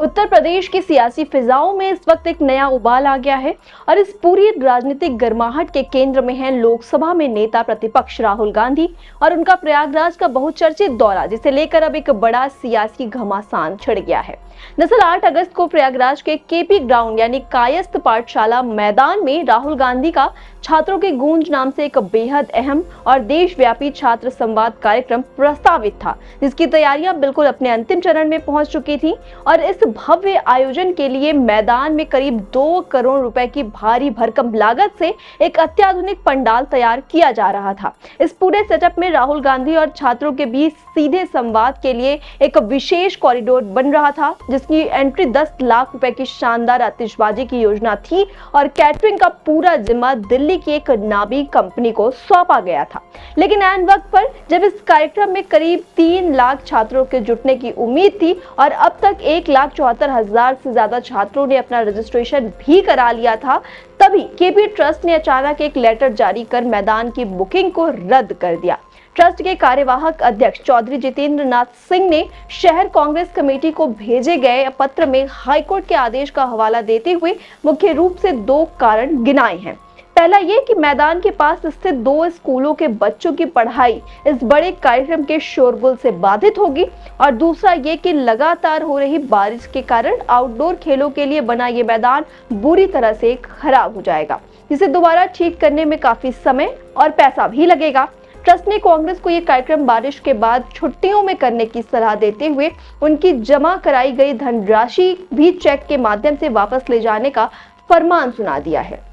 उत्तर प्रदेश की सियासी फिजाओं में इस वक्त एक नया उबाल आ गया है और इस पूरी राजनीतिक गर्माहट के केंद्र में है लोकसभा में नेता प्रतिपक्ष राहुल गांधी और उनका प्रयागराज का बहुचर्चित दौरा, जिसे लेकर अब एक बड़ा सियासी घमासान छिड़ गया है। दरअसल 8 अगस्त को प्रयागराज के केपी ग्राउंड यानी कायस्थ पाठशाला मैदान में राहुल गांधी का छात्रों के गूंज नाम से एक बेहद अहम और देशव्यापी छात्र संवाद कार्यक्रम प्रस्तावित था, जिसकी तैयारियां बिल्कुल अपने अंतिम चरण में पहुंच चुकी थी। और इस भव्य आयोजन के लिए मैदान में करीब 2 करोड़ रुपए की भारी भरकम लागत से एक अत्याधुनिक पंडाल तैयार किया जा रहा था। इस पूरे सेटअप में राहुल गांधी और छात्रों के बीच सीधे संवाद के लिए एक विशेष कॉरिडोर बन रहा था, जिसकी एंट्री 10 लाख रुपए की शानदार आतिशबाजी की योजना थी और कैटरिंग का पूरा जिम्मा दिल्ली की एक नामी कंपनी को सौंपा गया था। लेकिन ऐन वक्त पर जब इस कार्यक्रम में करीब 3 लाख छात्रों के जुटने की उम्मीद थी और अब तक 1,74,000 से ज्यादा छात्रों ने अपना रजिस्ट्रेशन भी करा लिया था, तभी केपी ट्रस्ट ने अचानक एक लेटर जारी कर मैदान की बुकिंग को रद्द कर दिया। ट्रस्ट के कार्यवाहक अध्यक्ष चौधरी जितेंद्र नाथ सिंह ने शहर कांग्रेस कमेटी को भेजे गए पत्र में हाईकोर्ट के आदेश का हवाला देते हुए मुख्य रूप से 2 कारण गिनाए हैं। पहला ये कि मैदान के पास स्थित 2 स्कूलों के बच्चों की पढ़ाई इस बड़े कार्यक्रम के शोरगुल से बाधित होगी और दूसरा ये कि लगातार हो रही बारिश के कारण आउटडोर खेलों के लिए बना ये मैदान बुरी तरह से खराब हो जाएगा, जिसे दोबारा ठीक करने में काफी समय और पैसा भी लगेगा। ट्रस्ट ने कांग्रेस को यह कार्यक्रम बारिश के बाद छुट्टियों में करने की सलाह देते हुए उनकी जमा कराई गई धनराशि भी चेक के माध्यम से वापस ले जाने का फरमान सुना दिया है।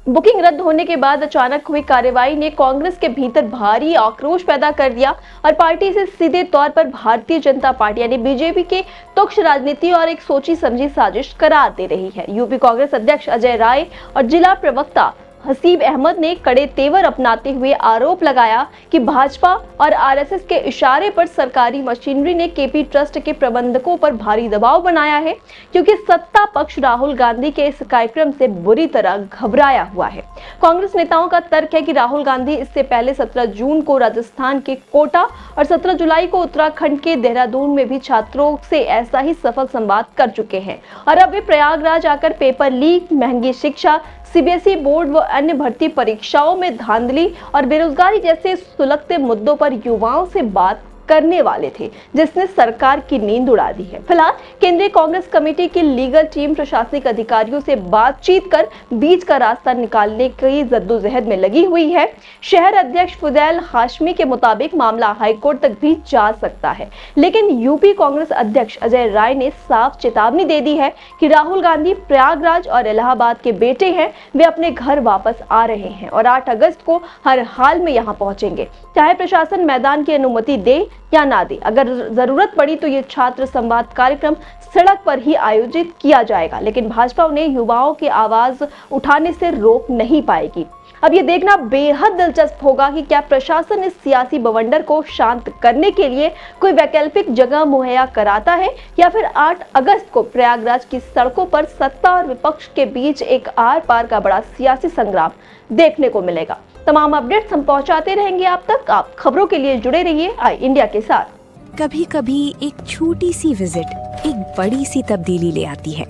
बुकिंग रद्द होने के बाद अचानक हुई कार्रवाई ने कांग्रेस के भीतर भारी आक्रोश पैदा कर दिया और पार्टी से सीधे तौर पर भारतीय जनता पार्टी यानी बीजेपी के तुच्छ राजनीति और एक सोची समझी साजिश करार दे रही है। यूपी कांग्रेस अध्यक्ष अजय राय और जिला प्रवक्ता हसीब अहमद ने कड़े तेवर अपनाते हुए आरोप लगाया कि भाजपा और आरएसएस के इशारे पर सरकारी मशीनरी ने केपी ट्रस्ट के प्रबंधकों पर भारी दबाव बनाया है, क्योंकि सत्ता पक्ष राहुल गांधी के इस कार्यक्रम से बुरी तरह घबराया हुआ है। कांग्रेस नेताओं का तर्क है कि राहुल गांधी इससे पहले 17 जून को राजस्थान के कोटा और 17 जुलाई को उत्तराखंड के देहरादून में भी छात्रों से ऐसा ही सफल संवाद कर चुके हैं और अब वे प्रयागराज आकर पेपर लीक, महंगी शिक्षा, सीबीएसई बोर्ड व अन्य भर्ती परीक्षाओं में धांधली और बेरोजगारी जैसे सुलगते मुद्दों पर युवाओं से बात करने वाले थे, जिसने सरकार की नींद उड़ा दी है। फिलहाल केंद्रीय कांग्रेस कमेटी की लीगल टीम प्रशासनिक अधिकारियों से बातचीत कर बीच का रास्ता निकालने की जद्दोजहद में लगी हुई है। शहर अध्यक्ष फुदैल हाशमी के मुताबिक मामला हाईकोर्ट तक भी जा सकता है, लेकिन यूपी कांग्रेस अध्यक्ष अजय राय ने साफ चेतावनी दे दी है कि राहुल गांधी प्रयागराज और इलाहाबाद के बेटे हैं, वे अपने घर वापस आ रहे हैं और 8 अगस्त को हर हाल में यहाँ पहुंचेंगे, चाहे प्रशासन मैदान की अनुमति दे या ना दे। अगर जरूरत पड़ी तो ये छात्र संवाद कार्यक्रम सड़क पर ही आयोजित किया जाएगा, लेकिन भाजपा उन्हें युवाओं की आवाज उठाने से रोक नहीं पाएगी। अब ये देखना बेहद दिलचस्प होगा कि क्या प्रशासन इस सियासी बवंडर को शांत करने के लिए कोई वैकल्पिक जगह मुहैया कराता है या फिर 8 अगस्त को प्रयागराज की सड़कों पर सत्ता और विपक्ष के बीच एक आर पार का बड़ा सियासी संग्राम देखने को मिलेगा। तमाम अपडेट्स हम पहुंचाते रहेंगे आप तक। आप खबरों के लिए जुड़े रहिए आई इंडिया के साथ। कभी कभी एक छोटी सी विजिट एक बड़ी सी तब्दीली ले आती है,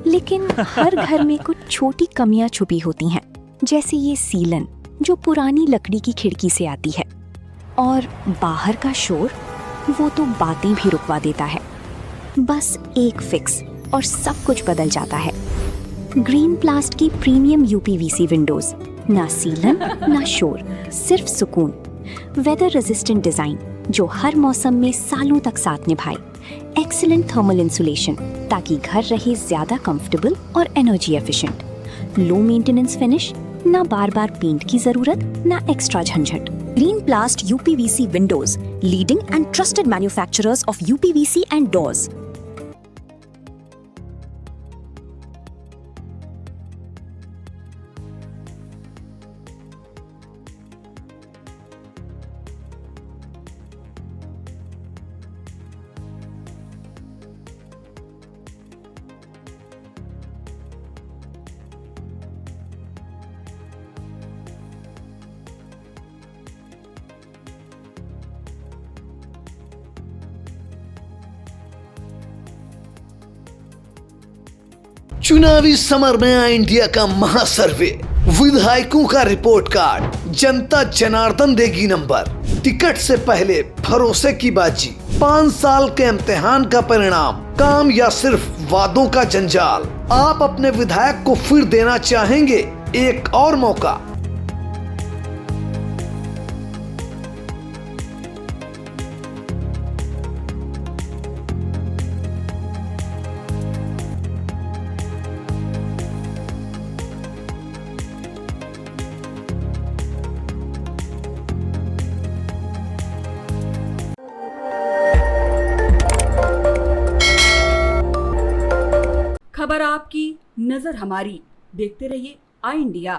लेकिन हर घर में कुछ छोटी कमियां छुपी होती हैं, जैसे ये सीलन जो पुरानी लकड़ी की खिड़की से आती है, और बाहर का शोर वो तो बातें भी रुकवा देता है। बस एक फिक्स और सब कुछ बदल जाता है। ग्रीन प्लास्ट की प्रीमियम यूपीवीसी विंडोज, ना सीलन ना शोर, सिर्फ सुकून। वेदर रेजिस्टेंट डिजाइन जो हर मौसम में सालों तक साथ निभाए। एक्सीलेंट थर्मल इंसुलेशन ताकि घर रहे ज्यादा कंफर्टेबल और energy efficient. Low maintenance finish, ना बार बार पेंट की जरूरत, ना एक्स्ट्रा झंझट। Green प्लास्ट UPVC Windows, leading and trusted manufacturers of UPVC and doors. चुनावी समर में आई इंडिया का महासर्वे, विधायकों का रिपोर्ट कार्ड, जनता जनार्दन देगी नंबर, टिकट से पहले भरोसे की बाजी, 5 साल के इम्तिहान का परिणाम, काम या सिर्फ वादों का जंजाल। आप अपने विधायक को फिर देना चाहेंगे एक और मौका? खबर आपकी, नजर हमारी। देखते रहिए आई इंडिया।